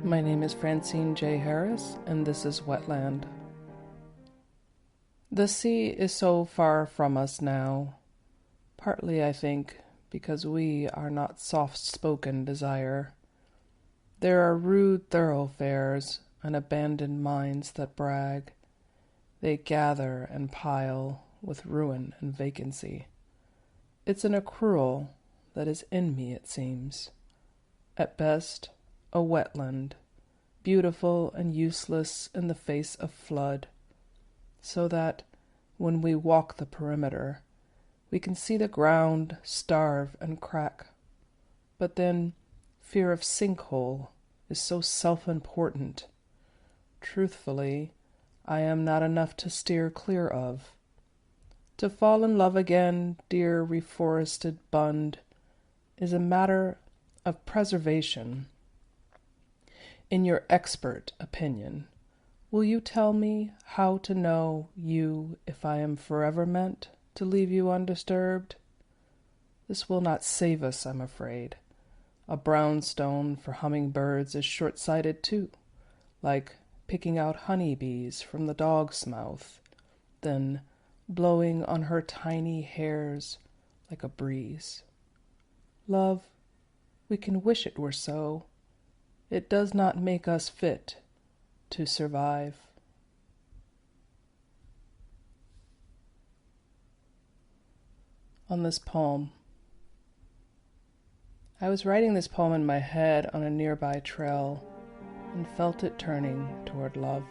My name is Francine J. Harris, and this is Wetland. The sea is so far from us now, partly, I think, because we are not soft-spoken desire. There are rude thoroughfares and abandoned mines that brag. They gather and pile with ruin and vacancy. It's an accrual that is in me, it seems. At best, a wetland, beautiful and useless in the face of flood, so that, when we walk the perimeter, we can see the ground starve and crack. But then, fear of sinkhole is so self-important. Truthfully, I am not enough to steer clear of. To fall in love again, dear reforested bund, is a matter of preservation. In your expert opinion, will you tell me how to know you if I am forever meant to leave you undisturbed? This will not save us, I'm afraid. A brownstone for hummingbirds is short-sighted too, like picking out honeybees from the dog's mouth, then blowing on her tiny hairs like a breeze. Love, we can wish it were so. It does not make us fit to survive. On this poem. I was writing this poem in my head on a nearby trail and felt it turning toward love.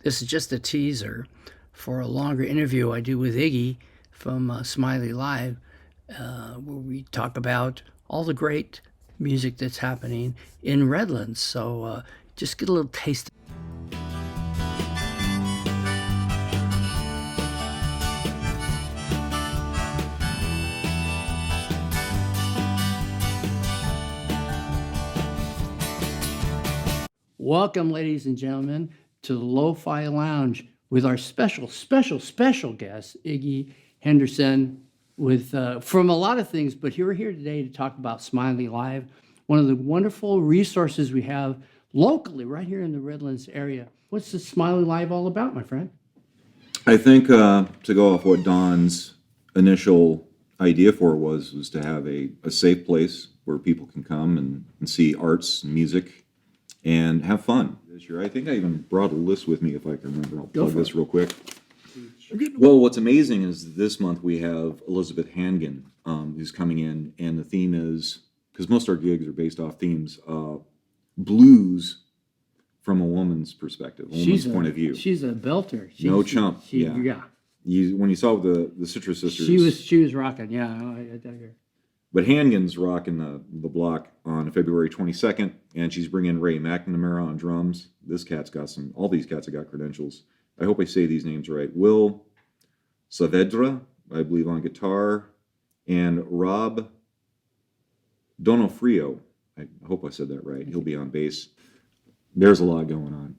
This is just a teaser for a longer interview I do with Iggy from Smiley Live, where we talk about all the great music that's happening in Redlands. So just get a little taste. Welcome, ladies and gentlemen, to the Lo-Fi Lounge with our special guest, Iggy Henderson, with from a lot of things, but we're here today to talk about Smiley Live, one of the wonderful resources we have locally right here in the Redlands area. What's the Smiley Live all about, my friend? I think to go off what Don's initial idea for was to have a safe place where people can come and see arts and music and have fun. This year, I think I even brought a list with me if I can remember. I'll plug this real quick. Well, what's amazing is this month we have Elizabeth Hangan, who's coming in, and the theme is, because most of our gigs are based off themes, blues from a woman's perspective, a woman's point of view. She's a belter. No chump. Yeah. When you saw the Citrus Sisters, she was rocking. Yeah, I dug her. But Hangan's rocking the block on February 22nd, and she's bringing Ray McNamara on drums. This cat's got all these cats have got credentials. I hope I say these names right. Will Saavedra, I believe, on guitar, and Rob Donofrio. I hope I said that right. He'll be on bass. There's a lot going on.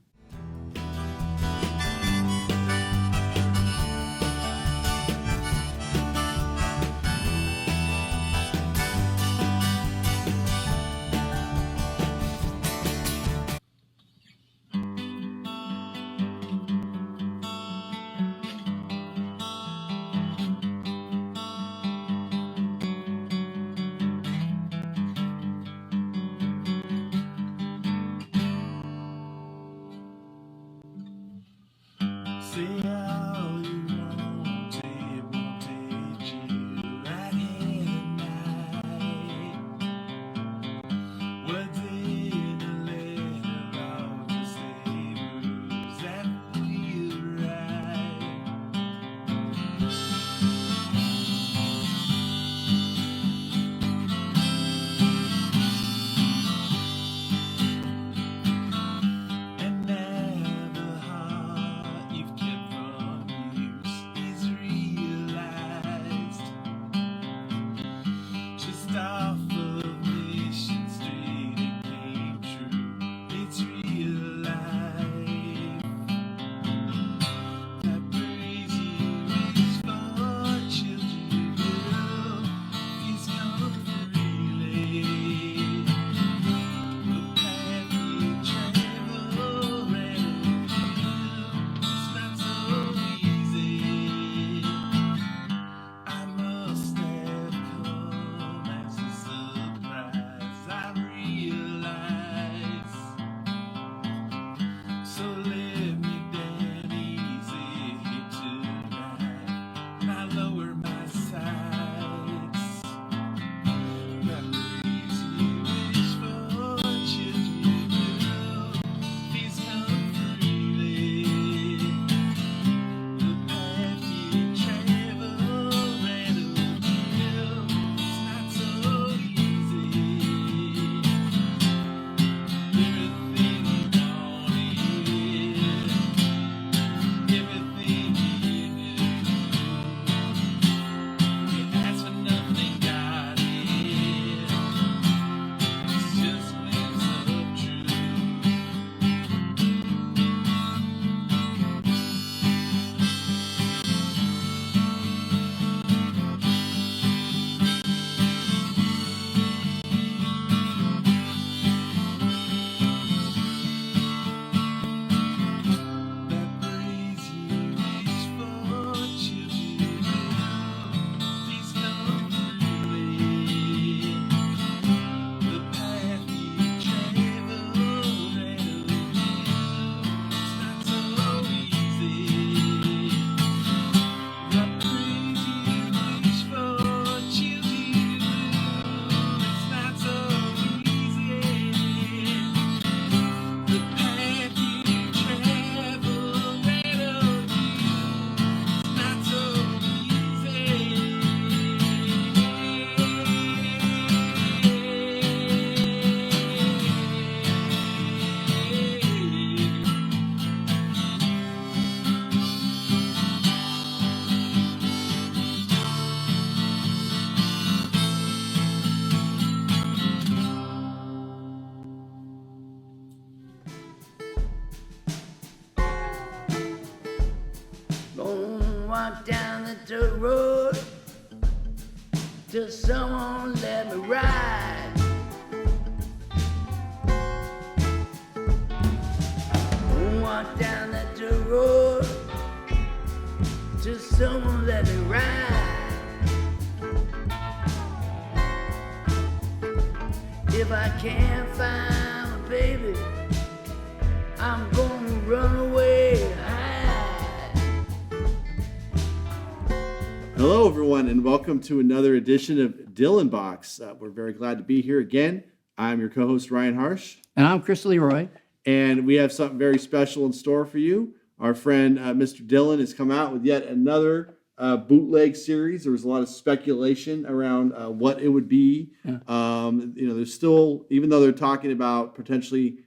walk down the dirt road till someone let me ride. Walk down the dirt road till someone let me ride. If I can't find my baby, I'm gonna run away and hide. Hello, everyone, and welcome to another edition of Dylan Box. We're very glad to be here again. I'm your co-host, Ryan Harsch. And I'm Chris LeRoy. And we have something very special in store for you. Our friend, Mr. Dylan, has come out with yet another bootleg series. There was a lot of speculation around what it would be. Yeah. There's still, even though they're talking about potentially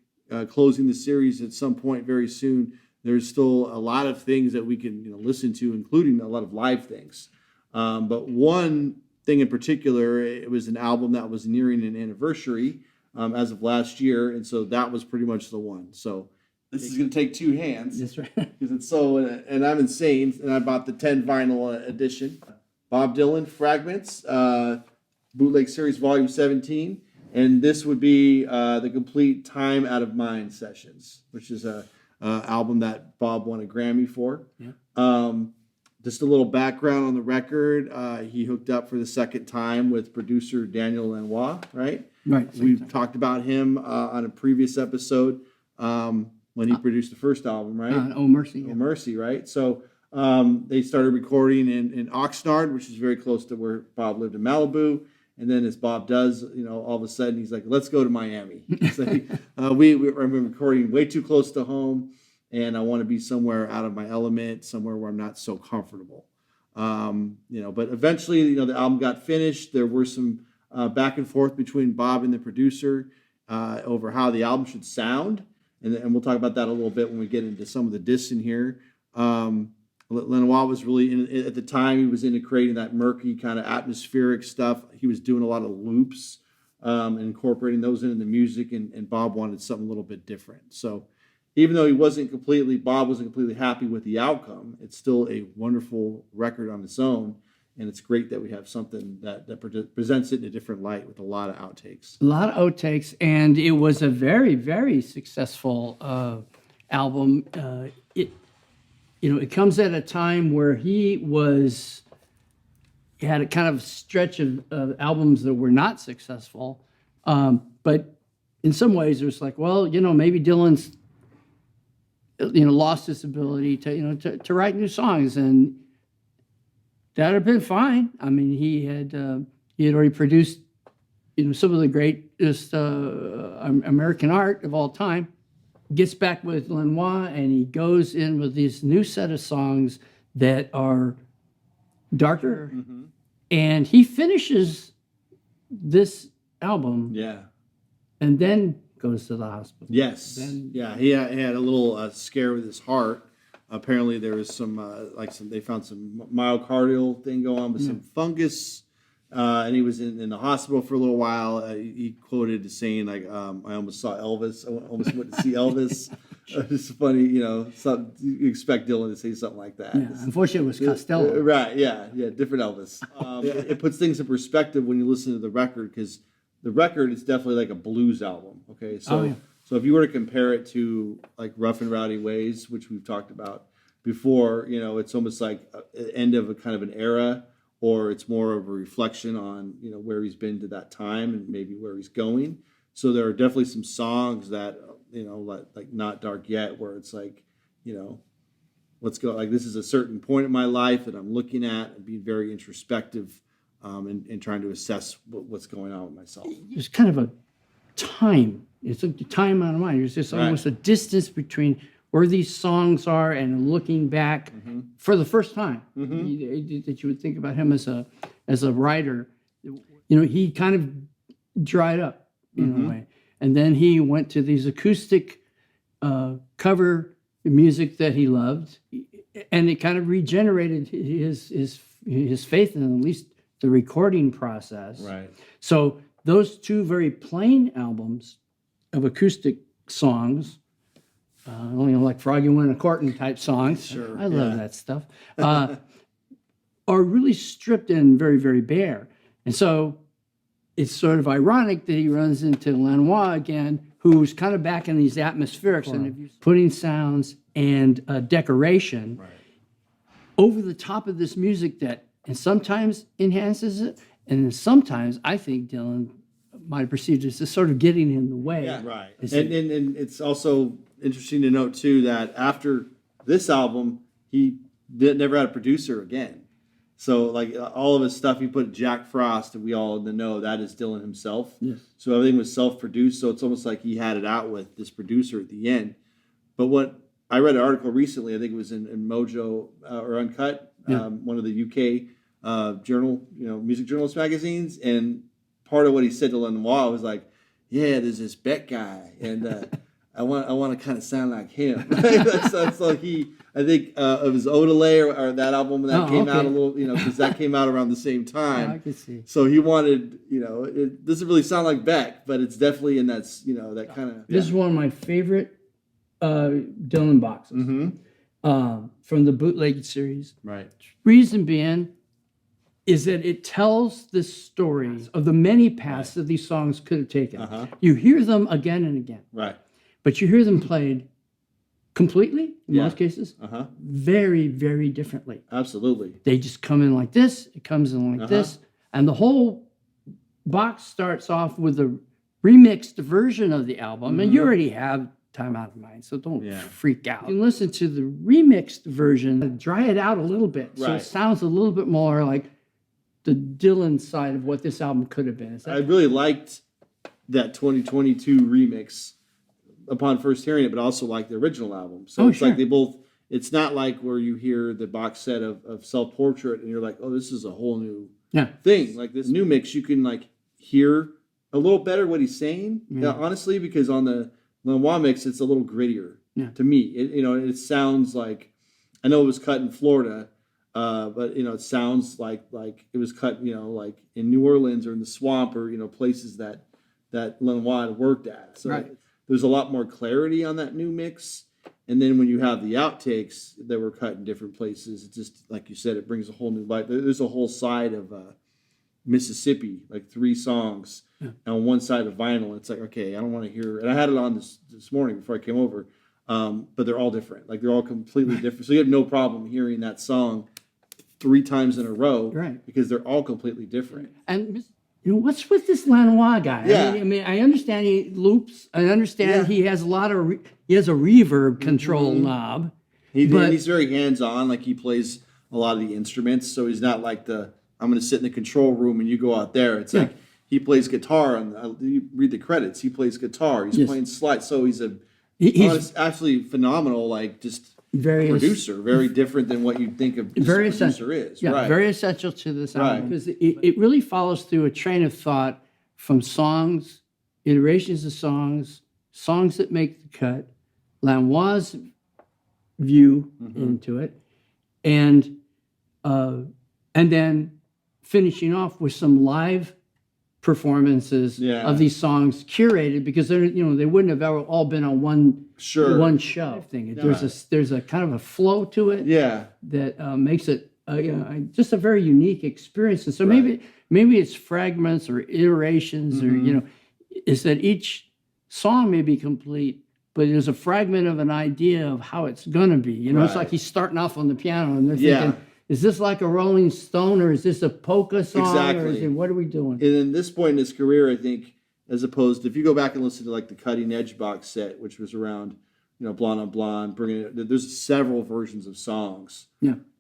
closing the series at some point very soon, there's still a lot of things that we can listen to, including a lot of live things. But one thing in particular, it was an album that was nearing an anniversary as of last year, and so that was pretty much the one. So this is going to take two hands. That's right. Because it's so, and I'm insane, and I bought the 10 vinyl edition. Bob Dylan, Fragments, Bootleg Series Volume 17, and this would be the complete Time Out of Mind sessions, which is a album that Bob won a Grammy for. Yeah. Just a little background on the record. He hooked up for the second time with producer Daniel Lanois, right? Right. We've talked about him on a previous episode when he produced the first album, right? Oh, Mercy. Oh, Mercy, right? So they started recording in Oxnard, which is very close to where Bob lived in Malibu. And then as Bob does, all of a sudden he's like, let's go to Miami. So I've been recording way too close to home, and I want to be somewhere out of my element, somewhere where I'm not so comfortable. But eventually, the album got finished. There were some back and forth between Bob and the producer over how the album should sound. And we'll talk about that a little bit when we get into some of the discs in here. Lanois was really, at the time, he was into creating that murky kind of atmospheric stuff. He was doing a lot of loops and incorporating those into the music, and Bob wanted something a little bit different. So even though Bob wasn't completely happy with the outcome, it's still a wonderful record on its own. And it's great that we have something that presents it in a different light with a lot of outtakes. A lot of outtakes, and it was a very, very successful album. It comes at a time where he had a kind of stretch of albums that were not successful. But in some ways, it was like, well, maybe Dylan's lost his ability to write new songs, and that would have been fine. I mean, he had already produced some of the greatest American art of all time. Gets back with Lanois, and he goes in with this new set of songs that are darker. Mm-hmm. And he finishes this album. Yeah. And then goes to the hospital. Yes. He had a little scare with his heart. Apparently there was they found some myocardial thing going on with some fungus. And he was in the hospital for a little while. He quoted as saying, I almost saw Elvis. I almost went to see Elvis. It's funny, you expect Dylan to say something like that. Yeah, unfortunately, it was Costello. Right, yeah, different Elvis. It puts things in perspective when you listen to the record, because the record is definitely like a blues album, okay? So if you were to compare it to like Rough and Rowdy Ways, which we've talked about before, it's almost like the end of a kind of an era, or it's more of a reflection on, where he's been to that time and maybe where he's going. So there are definitely some songs that, like Not Dark Yet, where it's like, let's go, like this is a certain point in my life that I'm looking at and being very introspective and trying to assess what's going on with myself. There's kind of a time. It's a time out of mind. There's just almost a distance between where these songs are and looking back for the first time that you would think about him as a writer. He kind of dried up in a way, and then he went to these acoustic cover music that he loved, and it kind of regenerated his faith in at least the recording process. Right. So those two very plain albums of acoustic songs. Like Froggy Win a Courtin' type songs. Sure, I love that stuff. are really stripped and very, very bare. And so it's sort of ironic that he runs into Lanois again, who's kind of back in these atmospherics and putting sounds and decoration over the top of this music that, and sometimes enhances it, and then sometimes I think Dylan might have perceived it as just sort of getting in the way. Yeah, right. And it's also interesting to note too that after this album, he never had a producer again. So like all of his stuff, he put Jack Frost, and we all know that is Dylan himself. Yes. So everything was self-produced. So it's almost like he had it out with this producer at the end. But what I read an article recently, I think it was in Mojo or Uncut, one of the UK journal, music journalist magazines, and part of what he said to Lanois was like, "Yeah, there's this Beck guy, and I want to kind of sound like him." that's like I think of his Odelay or that album that came out a little, because that came out around the same time. Yeah, I can see. So he wanted, it doesn't really sound like Beck, but it's definitely in that, that kind of. This is one of my favorite Dylan boxes from the bootleg series. Right. Reason being is that it tells the story of the many paths that these songs could have taken. You hear them again and again. Right. But you hear them played completely, in most cases, very, very differently. Absolutely. They just come in like this, it comes in like this, and the whole box starts off with a remixed version of the album, and you already have Time Out of Mind, so don't freak out. You can listen to the remixed version, dry it out a little bit, so it sounds a little bit more like the Dylan side of what this album could have been. I really liked that 2022 remix upon first hearing it, but also like the original album. So it's like they both, it's not like where you hear the box set of Self-Portrait and you're like, oh, this is a whole new thing. Like this new mix, you can like hear a little better what he's saying, honestly, because on the Lanois mix, it's a little grittier to me. It sounds like, I know it was cut in Florida, but it sounds like it was cut, like in New Orleans or in the swamp or places that Lanois had worked at. So there's a lot more clarity on that new mix. And then when you have the outtakes that were cut in different places, it just, like you said, it brings a whole new light. There's a whole side of Mississippi, like 3 songs, and on one side of vinyl. It's like, okay, I don't want to hear, and I had it on this morning before I came over, but they're all different. Like they're all completely different. So you have no problem hearing that song 3 times in a row, because they're all completely different. And what's with this Lanois guy? Yeah. I mean, I understand he loops. I understand he has a lot of he has a reverb control knob. He's very hands-on. Like he plays a lot of the instruments, so he's not like I'm going to sit in the control room and you go out there. It's like he plays guitar, and you read the credits. He plays guitar. He's playing slides. So he's absolutely phenomenal. Like just producer, very different than what you'd think of this very producer essential. is. Yeah, very essential to this album because it really follows through a train of thought from songs, iterations of songs, songs that make the cut, Lanois' view into it, and then finishing off with some live performances of these songs curated because they're they wouldn't have ever all been on one show thing. There's a kind of a flow to it that makes it just a very unique experience. And so maybe it's fragments or iterations or is that each song may be complete, but there's a fragment of an idea of how it's gonna be. It's like he's starting off on the piano and they're thinking, is this like a Rolling Stone or is this a polka song? Exactly. Or what are we doing? And in this point in his career, I think, as opposed to if you go back and listen to like the Cutting Edge box set, which was around, Blonde on Blonde, there's several versions of songs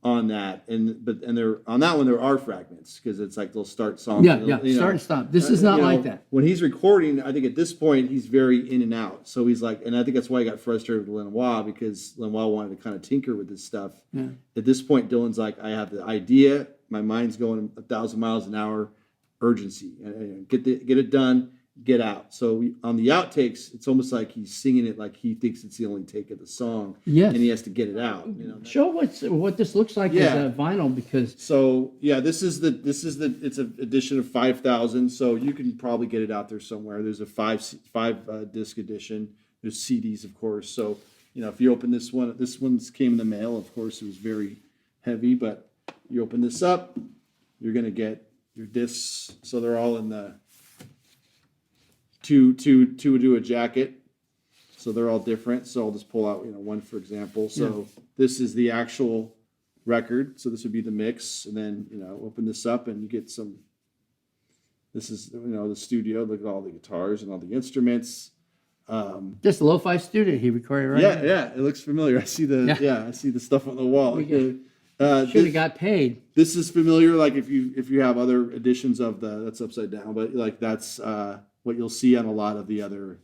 on that, and there on that one there are fragments because it's like they'll start songs. Start and stop. This is not like that. When he's recording, I think at this point he's very in and out. So he's like, and I think that's why he got frustrated with Lanois because Lanois wanted to kind of tinker with this stuff. Yeah. At this point, Dylan's like, I have the idea, my mind's going 1,000 miles an hour, urgency, and get it done. Get out. So on the outtakes, it's almost like he's singing it like he thinks it's the only take of the song, and he has to get it out. Show what this looks like as a vinyl because. So this is it's an edition of 5,000. So you can probably get it out there somewhere. There's a five disc edition. There's CDs, of course. So if you open this one's came in the mail. Of course, it was very heavy, but you open this up, you're gonna get your discs. So they're all in the two to a jacket. So they're all different. So I'll just pull out, one for example. So this is the actual record. So this would be the mix, and then open this up and you get some. This is the studio. Look at all the guitars and all the instruments. Just a lo-fi studio he recorded, right? Yeah, it looks familiar. I see I see the stuff on the wall. Should have got paid. This is familiar, like if you have other editions of that's upside down, but like that's what you'll see on a lot of the other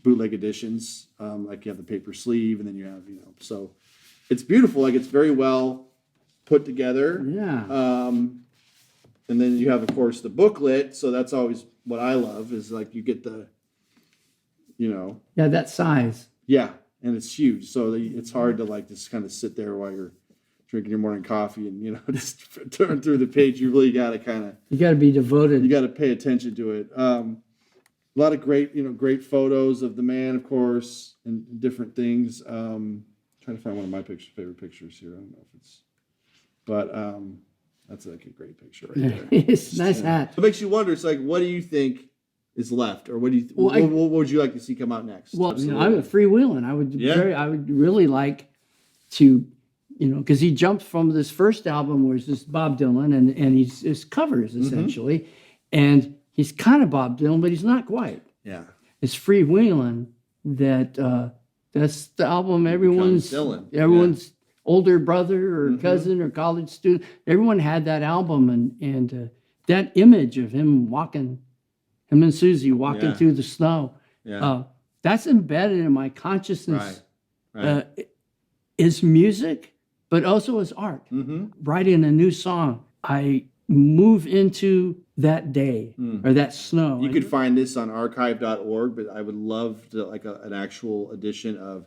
bootleg editions. Like you have the paper sleeve, and then you have so it's beautiful. Like it's very well put together. Yeah. And then you have, of course, the booklet. So that's always what I love is like you get the, Yeah, that size. Yeah, and it's huge. So it's hard to like just kind of sit there while you're drinking your morning coffee and, just turn through the page. You really got to You got to be devoted. You got to pay attention to it. A lot of great photos of the man, of course, and different things. Trying to find one of my favorite pictures here. I don't know if it's, but that's like a great picture right there. It's nice hat. It makes you wonder. It's like, what do you think is left, or what do you? What would you like to see come out next? Well, I'm a freewheeling. I would really like to, because he jumped from this first album where it's just Bob Dylan and he's his covers essentially, and he's kind of Bob Dylan, but he's not quite. Yeah, it's freewheeling that's the album everyone's older brother or cousin or college student, everyone had that album, and that image of him and Susie walking through the snow, that's embedded in my consciousness. Right. Is music, but also as art. Writing a new song, I move into that day or that snow. You could find this on archive.org, but I would love to an actual edition of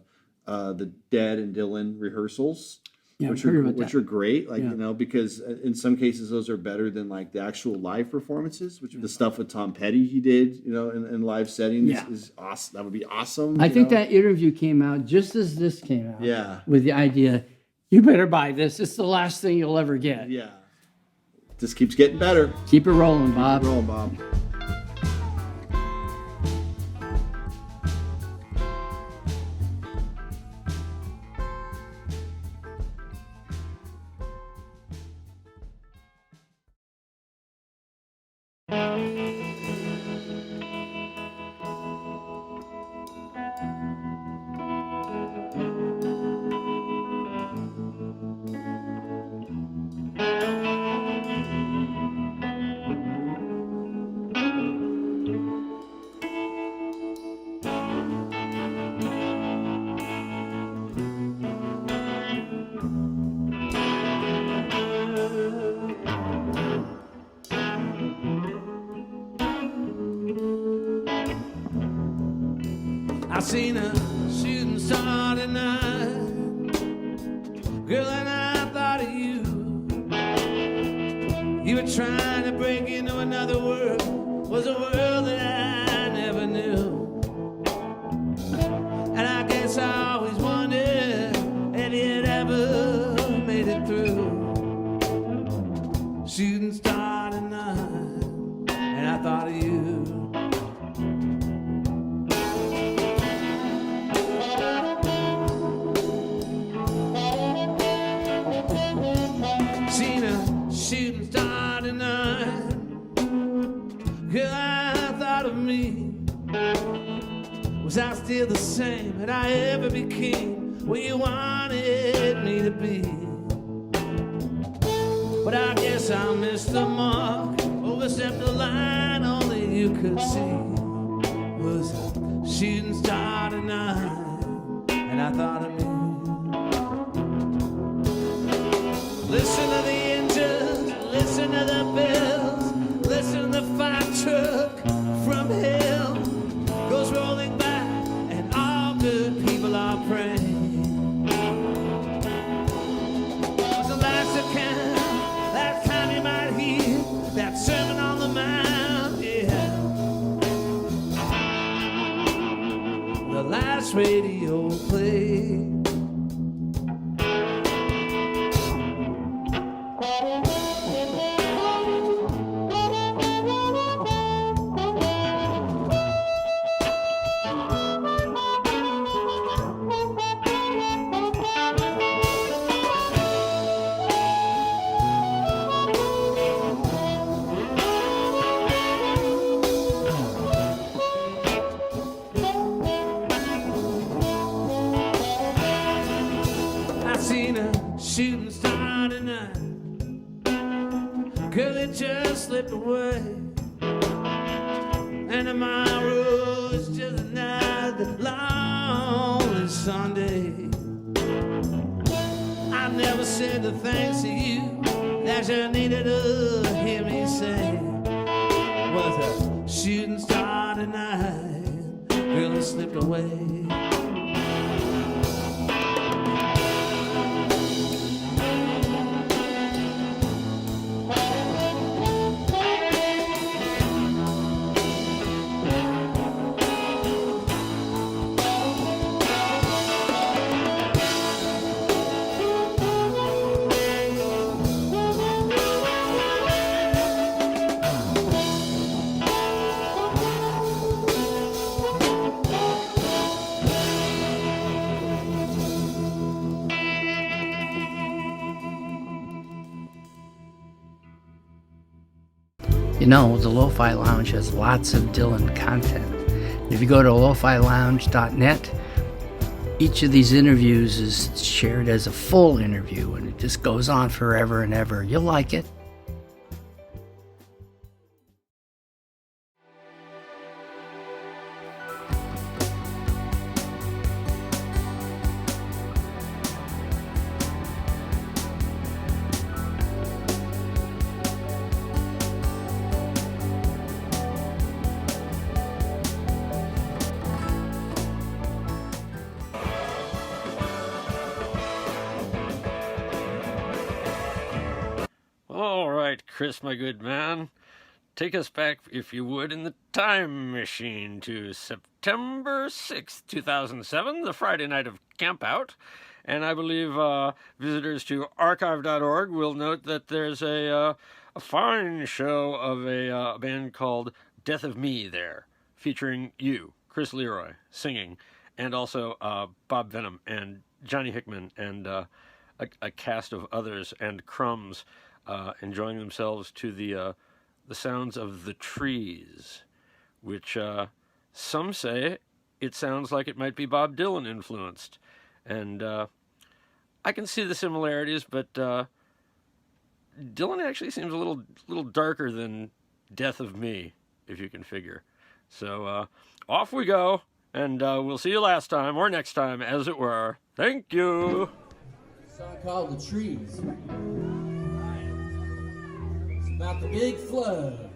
the Dead and Dylan rehearsals, which are great, because in some cases those are better than like the actual live performances, which the stuff with Tom Petty he did, in live settings is awesome. That would be awesome. I think that interview came out just as this came out. Yeah. With the idea, you better buy this. It's the last thing you'll ever get. Yeah. Just keeps getting better. Keep it rolling, Bob. Keep it rolling, Bob. I seen a shooting star tonight, girl, and I thought of you. You were trying to break into another world, was a world that I never knew. And I guess I always wondered if you'd ever made it through. Shooting star tonight, and I thought of you. Shooting star tonight, girl, I thought of me. Was I still the same? Had I ever became what you wanted me to be? But I guess I missed the mark, overstepped the line only you could see. Was a shooting star tonight, and I thought of me. Listen to the engines, listen to the bells, listen to the fire truck from hell goes rolling by, and all good people are praying. Was the last account, last time you might hear that sermon on the mount, yeah. The last radio play. slipped away. And tomorrow is just another lonely Sunday. I never said the thanks to you that you needed to hear me say. Was a shooting star tonight, girl, it slipped away. You know, the Lo-Fi Lounge has lots of Dylan content. If you go to lofilounge.net, each of these interviews is shared as a full interview, and it just goes on forever and ever. You'll like it. All right, Chris, my good man. Take us back, if you would, in the time machine to September 6th, 2007, the Friday night of Campout. And I believe visitors to archive.org will note that there's a fine show of a band called Death of Me there, featuring you, Chris LeRoy, singing, and also Bob Vennum and Johnny Hickman and a cast of others, and Crumbs enjoying themselves to the sounds of the trees, which some say it sounds like it might be Bob Dylan influenced. And I can see the similarities, but Dylan actually seems a little darker than Death of Me, if you can figure. So off we go, and we'll see you last time, or next time, as it were. Thank you. A song called The Trees. It's about the big flood.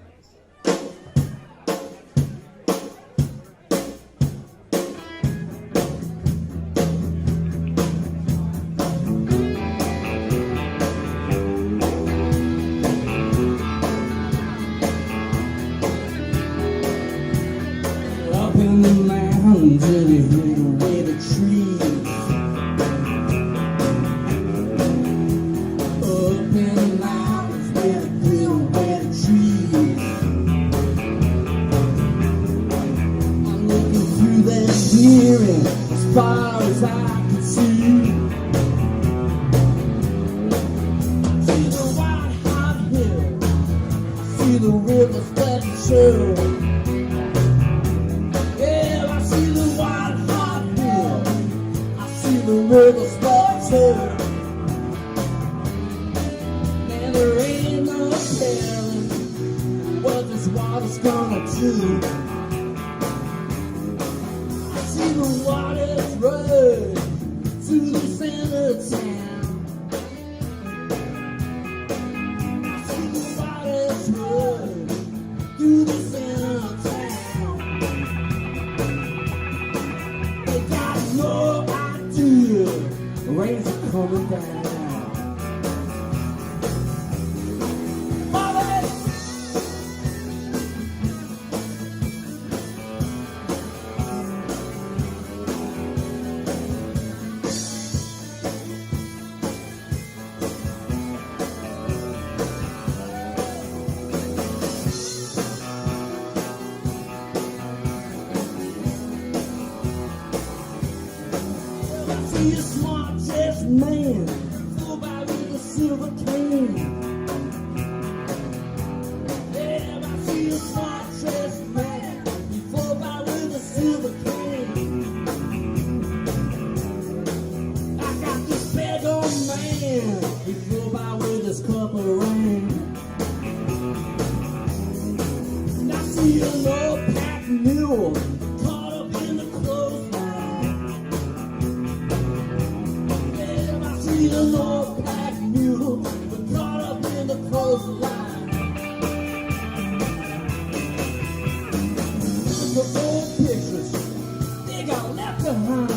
Up in the mountains, and you hear the way the trees. Up in the mountains, where the real way the trees. I'm looking through that clearing as far as I can see. See the white hot hill, see the river spreading through. The river spots here, and there ain't no telling what this water's gonna do. I see the waters run to the center of town. I see the waters run through the center of town. They got no rain's coming down. See a smart chest man, full by with a silver cane. Yeah, I see a smart chest man, full by with a silver cane. I got this big old man, he full by with his cup of rain. caught up in the clothesline. Yeah, I see the Lord black mule, but caught up in the clothesline. The old pictures, they got left behind.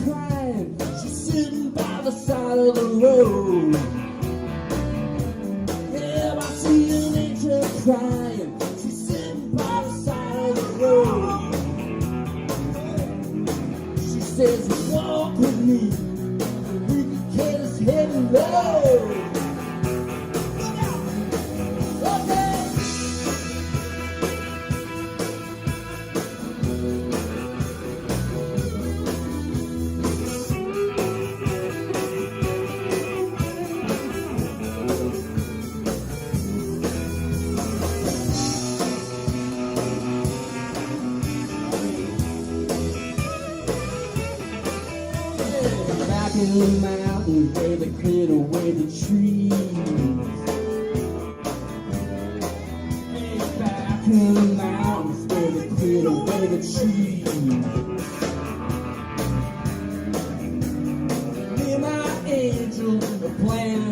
Crying, she's sitting by the side of the road. Yeah, I see an angel crying, she's sitting by the side of the road. She says, walk with me, and we can get us heading low. Look out! Okay! In the mountains, baby, cleared away the trees. Hey, back in the mountains, baby, cleared away the trees. Me and my angel are planning